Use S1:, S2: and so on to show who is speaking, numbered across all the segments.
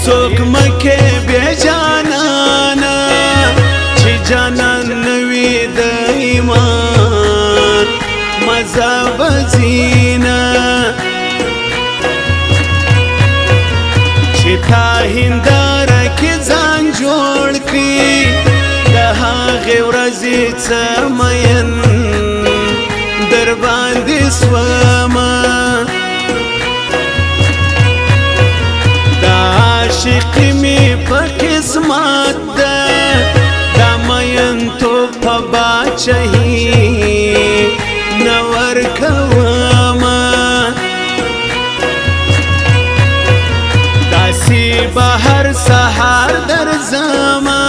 S1: څوک مکه بیا جانانا چې جانان نوی د ایمان مزه بزینا چې تا هنداره کې ځان جوړ کړي د هغې ورځې څه مین در باندې سومه دا عاشقي مې په قسمت ده دا مین تو په باچهي نه ورکومه داسې به هر سهار درځمه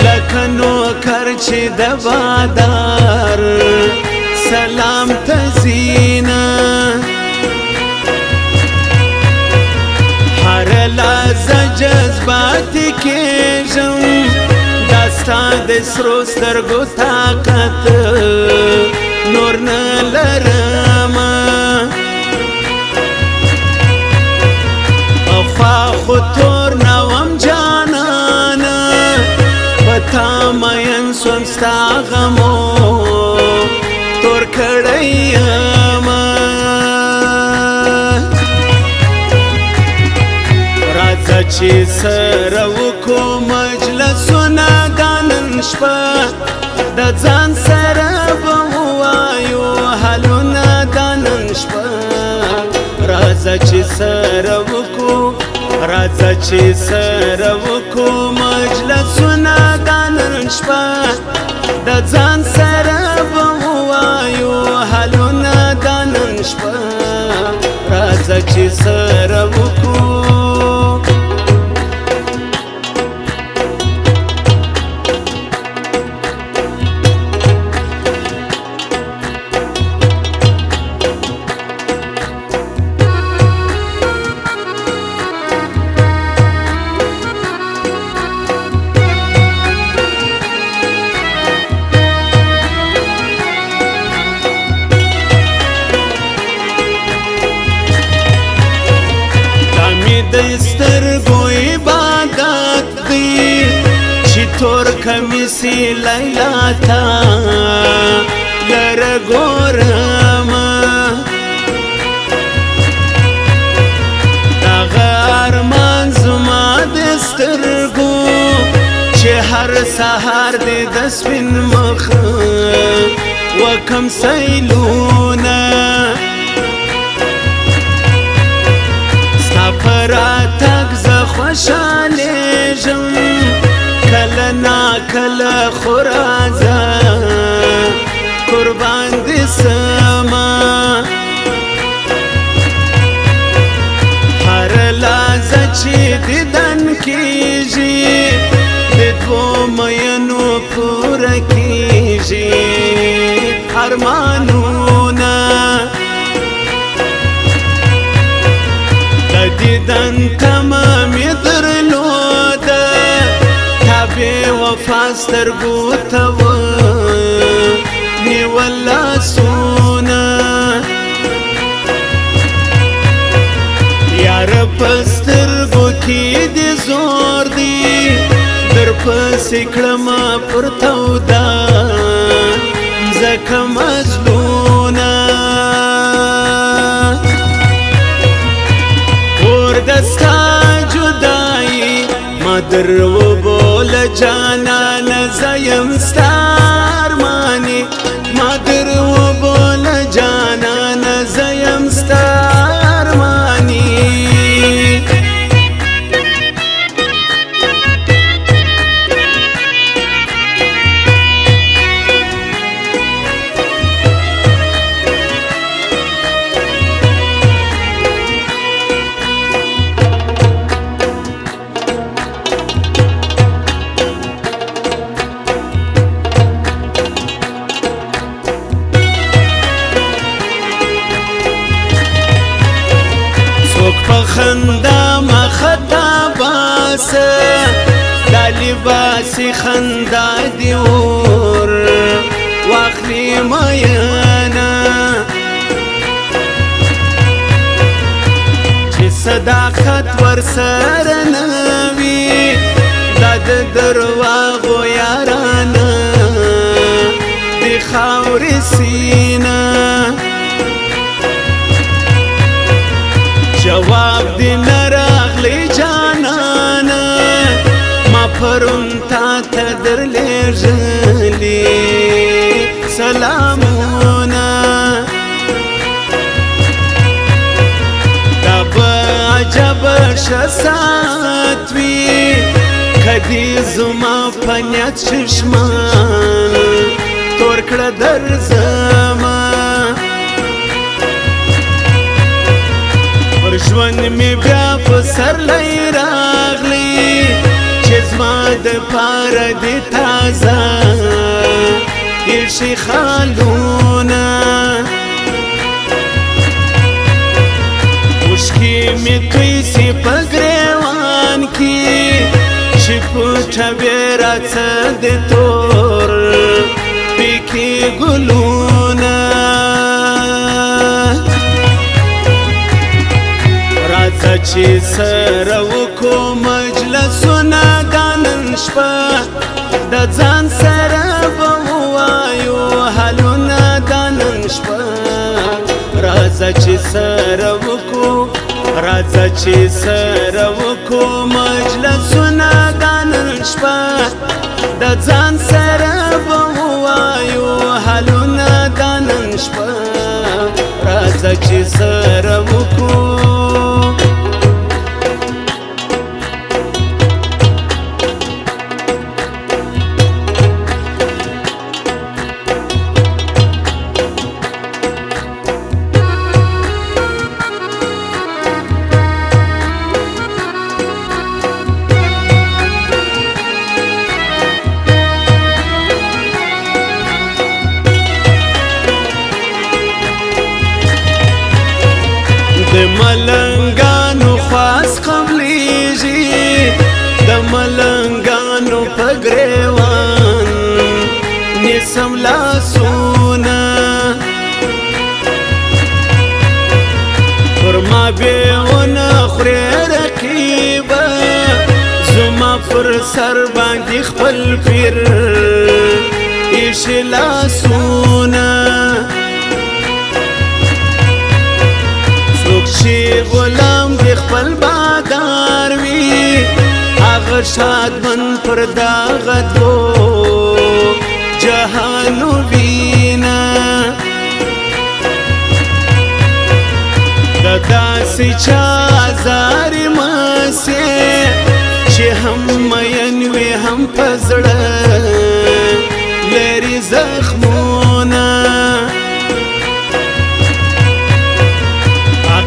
S1: لکه نوکر چې د بادار سلام ته ځینه هر لحظه جذباتي کېږم دا ستا د سرو سترګو طاقت نور نه لرمه پخوا خو تور نه وم جانانه په تا مین سوم ستا غمو تور کړی یمه راځه چې سره وکړو مجلسونه دا نن شپه د ځان سره به ووایو حالونه دا نن شپه راځه چې سره وکړو راځه چې سره وکړو مجلسونه دا نن شپه د ځان سره به ووایو حالونه دا نن شپه راځه چې سره وکړو د سترګو عبادت دی چې تور کمیسي لیلا تا لره ګورمه دغه ارمان زما د سترګو چې هر سهار دې د سپین مخ وکم سیلونه راتګ زه خوشحالېږم کله ناکله خو راځه قربان دې سمه هره لحظه چې دیدن کېږي د دوو مینو پوره کېږي ارمانونه دیدن تمامي درلوده تا بې وفا سترګو ته ونیول لاسونه یاره په سترګو کې دې زور دی درپسې کړمه پر توده ځکه مظلونه دستا جدائی ما در و بول جانان زیم ستار مانی ما در و بول جانان زیم ستار مانی خندا مختا باسه دا لباسی خندا دیور واخلی میانا چه صداقت ورسره نه وي دا د درواغو یارانه د خاورې سینه جواب دې نه راغلی جانانه ما پرون تا ته درلېږلي سلامونه دا به عجبه ښه ساعت وي که دې زما په نیت چشمان تور کړه درځمه پر ژوند مې بیا پسرلی راغلی چې زما دپاره دې تازه ایښي خالونه اوښکې مې توی سي په ګریوان کې چې پټه وې راڅه د تور پیکې ګلونه راځه چې سره وکړو مجلسونه دا نن شپه د ځان سره به ووایو حالونه دا نن شپه راځه چې سره وکړو راځه چې سره وکړو مجلسونه دا نن شپه د ځان سره به ووایو حالونه دا نن شپه راځه چې سره وکړو د ملنګانو خواس قبلیږي د ملنګانو په ګریوان نیسم لاسونه پر ما بیونه خورې رقیبه زما پر سر باندې خپل پیر ایښي لاسونه چې غلام د خپل بادار وي هغه شادمن پر دغه دوو جهانو وینه د داسې چا زارې مسې چې هم مین وي هم په زړه لري زخمونه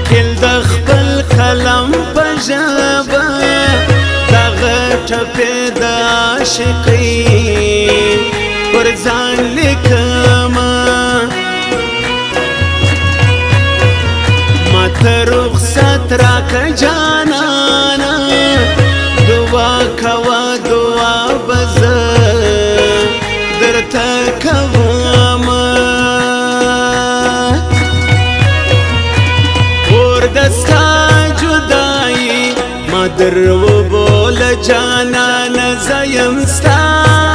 S1: عقل د خپل قلم په ژبه دغه ټپې د عاشقۍ پر ځان لیکمه ماته رخصت راکه جانانه دعا کوه دعا به زه درته کومه دستا جدائی ما در و بول جانان زیم ستا